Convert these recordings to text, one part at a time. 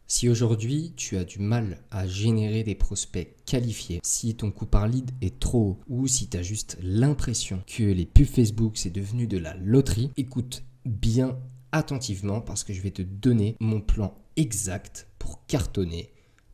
Si aujourd'hui tu as du mal à générer des prospects qualifiés, si ton coût par lead est trop haut ou si tu as juste l'impression que les pubs Facebook c'est devenu de la loterie, écoute bien attentivement parce que je vais te donner mon plan exact pour cartonner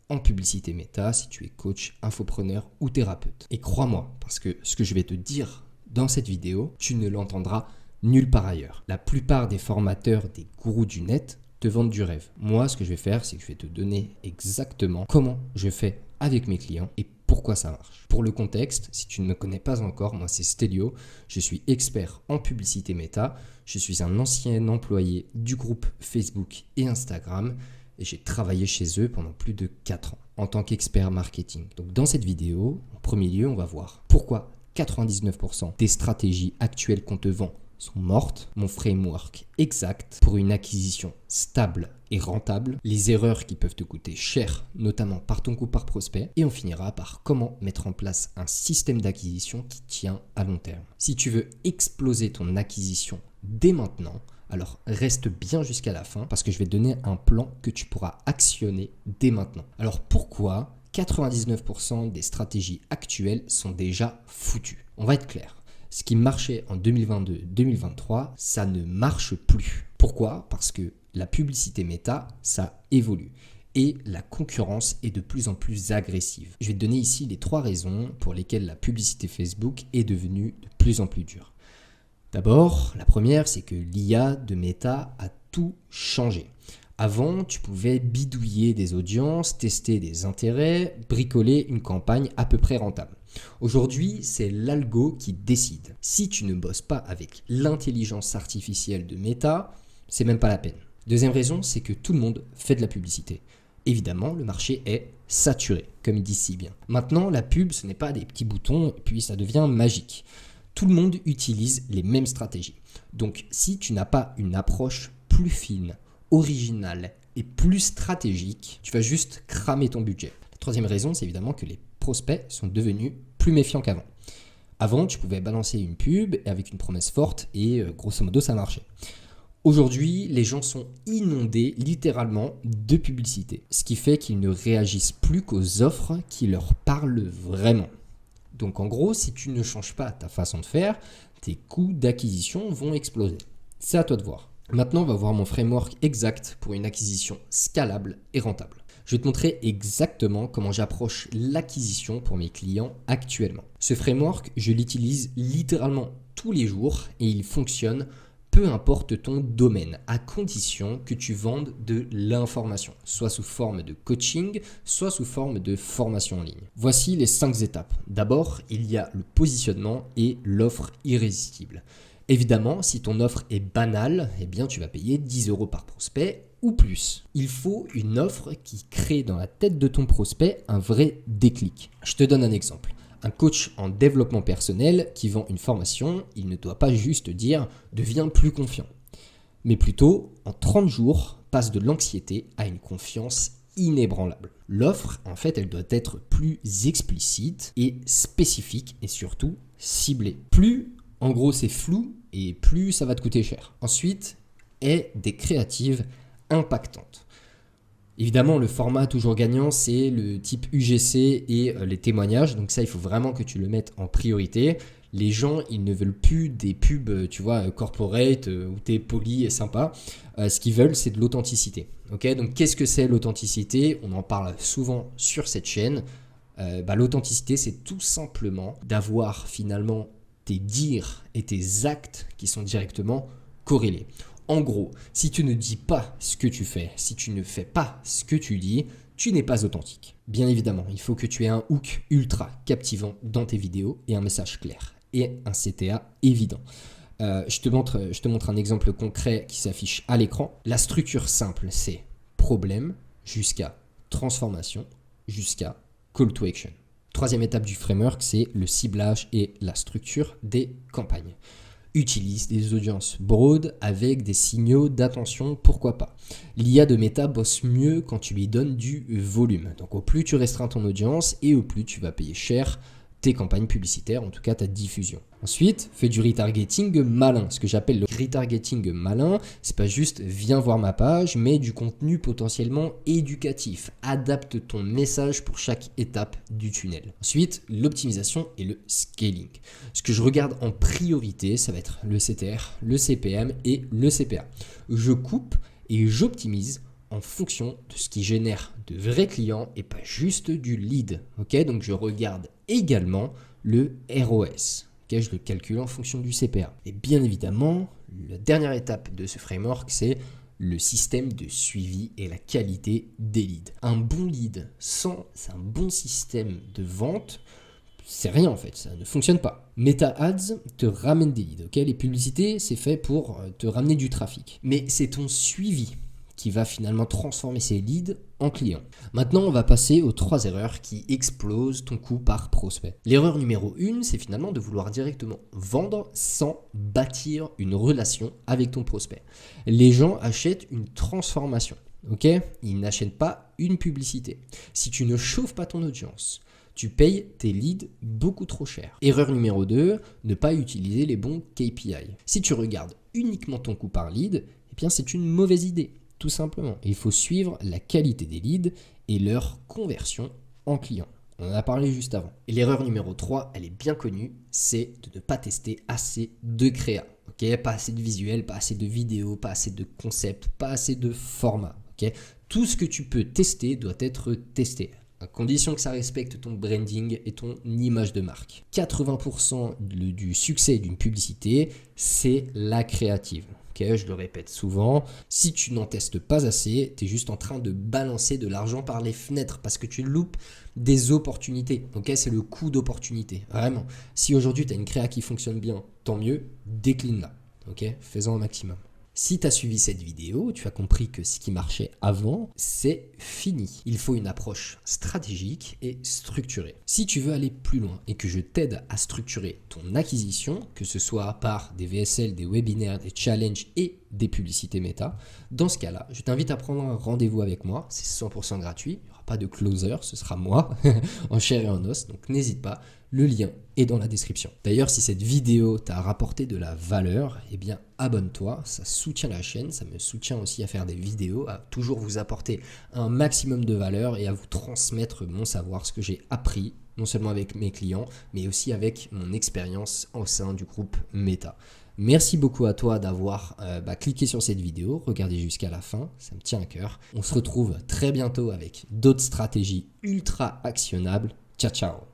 en publicité méta si tu es coach, infopreneur ou thérapeute. Et crois-moi, parce que ce que je vais te dire dans cette vidéo, tu ne l'entendras nulle part ailleurs. La plupart des formateurs, des gourous du net te vendent du rêve. Moi, ce que je vais faire, c'est que je vais te donner exactement comment je fais avec mes clients et pourquoi ça marche. Pour le contexte, si tu ne me connais pas encore, moi c'est Stélio, je suis expert en publicité méta, je suis un ancien employé du groupe Facebook et Instagram et j'ai travaillé chez eux pendant plus de 4 ans en tant qu'expert marketing. Donc dans cette vidéo, en premier lieu, on va voir pourquoi 99% des stratégies actuelles qu'on te vend sont mortes, mon framework exact pour une acquisition stable et rentable, les erreurs qui peuvent te coûter cher, notamment par ton coût par prospect, et on finira par comment mettre en place un système d'acquisition qui tient à long terme. Si tu veux exploser ton acquisition dès maintenant, alors reste bien jusqu'à la fin parce que je vais te donner un plan que tu pourras actionner dès maintenant. Alors pourquoi 99% des stratégies actuelles sont déjà foutues? On va être clair. Ce qui marchait en 2022-2023, ça ne marche plus. Pourquoi? Parce que la publicité méta, ça évolue et la concurrence est de plus en plus agressive. Je vais te donner ici les 3 raisons pour lesquelles la publicité Facebook est devenue de plus en plus dure. D'abord, la première, c'est que l'IA de Meta a tout changé. Avant, tu pouvais bidouiller des audiences, tester des intérêts, bricoler une campagne à peu près rentable. Aujourd'hui, c'est l'algo qui décide. Si tu ne bosses pas avec l'intelligence artificielle de Meta, c'est même pas la peine. Deuxième raison, c'est que tout le monde fait de la publicité. Évidemment, le marché est saturé, comme il dit si bien. Maintenant, la pub, ce n'est pas des petits boutons et puis ça devient magique. Tout le monde utilise les mêmes stratégies. Donc, si tu n'as pas une approche plus fine, originale et plus stratégique, tu vas juste cramer ton budget. La troisième raison, c'est évidemment que les prospects sont devenus plus méfiants qu'avant. Avant, tu pouvais balancer une pub avec une promesse forte et grosso modo, ça marchait. Aujourd'hui, les gens sont inondés littéralement de publicité, ce qui fait qu'ils ne réagissent plus qu'aux offres qui leur parlent vraiment. Donc en gros, si tu ne changes pas ta façon de faire, tes coûts d'acquisition vont exploser. C'est à toi de voir. Maintenant, on va voir mon framework exact pour une acquisition scalable et rentable. Je vais te montrer exactement comment j'approche l'acquisition pour mes clients actuellement. Ce framework, je l'utilise littéralement tous les jours et il fonctionne peu importe ton domaine, à condition que tu vendes de l'information, soit sous forme de coaching, soit sous forme de formation en ligne. Voici les 5 étapes. D'abord, il y a le positionnement et l'offre irrésistible. Évidemment, si ton offre est banale, eh bien tu vas payer 10 € par prospect ou plus. Il faut une offre qui crée dans la tête de ton prospect un vrai déclic. Je te donne un exemple. Un coach en développement personnel qui vend une formation, il ne doit pas juste dire « deviens plus confiant », mais plutôt, en 30 jours, passe de l'anxiété à une confiance inébranlable. L'offre, en fait, elle doit être plus explicite et spécifique et surtout ciblée. Plus, en gros, c'est flou et plus ça va te coûter cher. Ensuite, aie des créatives impactantes. Évidemment, le format toujours gagnant, c'est le type UGC et les témoignages. Donc ça, il faut vraiment que tu le mettes en priorité. Les gens, ils ne veulent plus des pubs, tu vois, corporate, où tu es poli et sympa. Ce qu'ils veulent, c'est de l'authenticité. Okay, donc qu'est-ce que c'est l'authenticité? On en parle souvent sur cette chaîne. L'authenticité, c'est tout simplement d'avoir finalement tes dires et tes actes qui sont directement corrélés. En gros, si tu ne dis pas ce que tu fais, si tu ne fais pas ce que tu dis, tu n'es pas authentique. Bien évidemment, il faut que tu aies un hook ultra captivant dans tes vidéos et un message clair et un CTA évident. Je te montre un exemple concret qui s'affiche à l'écran. La structure simple, c'est problème jusqu'à transformation jusqu'à call to action. Troisième étape du framework, c'est le ciblage et la structure des campagnes. Utilise des audiences broad avec des signaux d'attention, pourquoi pas. L'IA de Meta bosse mieux quand tu lui donnes du volume. Donc au plus tu restreins ton audience et au plus tu vas payer cher tes campagnes publicitaires, en tout cas ta diffusion. Ensuite, fais du retargeting malin. Ce que j'appelle le retargeting malin, c'est pas juste viens voir ma page, mais du contenu potentiellement éducatif. Adapte ton message pour chaque étape du tunnel. Ensuite, l'optimisation et le scaling. Ce que je regarde en priorité, ça va être le CTR, le CPM et le CPA. Je coupe et j'optimise en fonction de ce qui génère de vrais clients et pas juste du lead. Okay, donc je regarde également le ROS. Okay, je le calcule en fonction du CPA. Et bien évidemment, la dernière étape de ce framework, c'est le système de suivi et la qualité des leads. Un bon lead sans un bon système de vente, c'est rien en fait, ça ne fonctionne pas. Meta Ads te ramène des leads. Okay, les publicités, c'est fait pour te ramener du trafic. Mais c'est ton suivi qui va finalement transformer ces leads en clients. Maintenant, on va passer aux 3 erreurs qui explosent ton coût par prospect. L'erreur numéro 1, c'est finalement de vouloir directement vendre sans bâtir une relation avec ton prospect. Les gens achètent une transformation, ok ? Ils n'achètent pas une publicité. Si tu ne chauffes pas ton audience, tu payes tes leads beaucoup trop cher. Erreur numéro 2, ne pas utiliser les bons KPI. Si tu regardes uniquement ton coût par lead, eh bien c'est une mauvaise idée. Tout simplement, il faut suivre la qualité des leads et leur conversion en clients. On en a parlé juste avant. Et l'erreur numéro 3, elle est bien connue, c'est de ne pas tester assez de créa. Okay, pas assez de visuels, pas assez de vidéos, pas assez de concepts, pas assez de formats. Okay, tout ce que tu peux tester doit être testé, à condition que ça respecte ton branding et ton image de marque. 80% du succès d'une publicité, c'est la créative. Okay, je le répète souvent, si tu n'en testes pas assez, tu es juste en train de balancer de l'argent par les fenêtres parce que tu loupes des opportunités. Okay, c'est le coût d'opportunité, vraiment. Si aujourd'hui tu as une créa qui fonctionne bien, tant mieux, décline-la. Okay, fais-en un maximum. Si tu as suivi cette vidéo, tu as compris que ce qui marchait avant, c'est fini. Il faut une approche stratégique et structurée. Si tu veux aller plus loin et que je t'aide à structurer ton acquisition, que ce soit par des VSL, des webinaires, des challenges et des publicités méta, dans ce cas-là, je t'invite à prendre un rendez-vous avec moi. C'est 100% gratuit. Il n'y aura pas de closer, ce sera moi en chair et en os. Donc n'hésite pas. Le lien est dans la description. D'ailleurs, si cette vidéo t'a rapporté de la valeur, eh bien abonne-toi, ça soutient la chaîne, ça me soutient aussi à faire des vidéos, à toujours vous apporter un maximum de valeur et à vous transmettre mon savoir, ce que j'ai appris, non seulement avec mes clients, mais aussi avec mon expérience au sein du groupe Meta. Merci beaucoup à toi d'avoir cliqué sur cette vidéo, regardé jusqu'à la fin, ça me tient à cœur. On se retrouve très bientôt avec d'autres stratégies ultra actionnables. Ciao, ciao!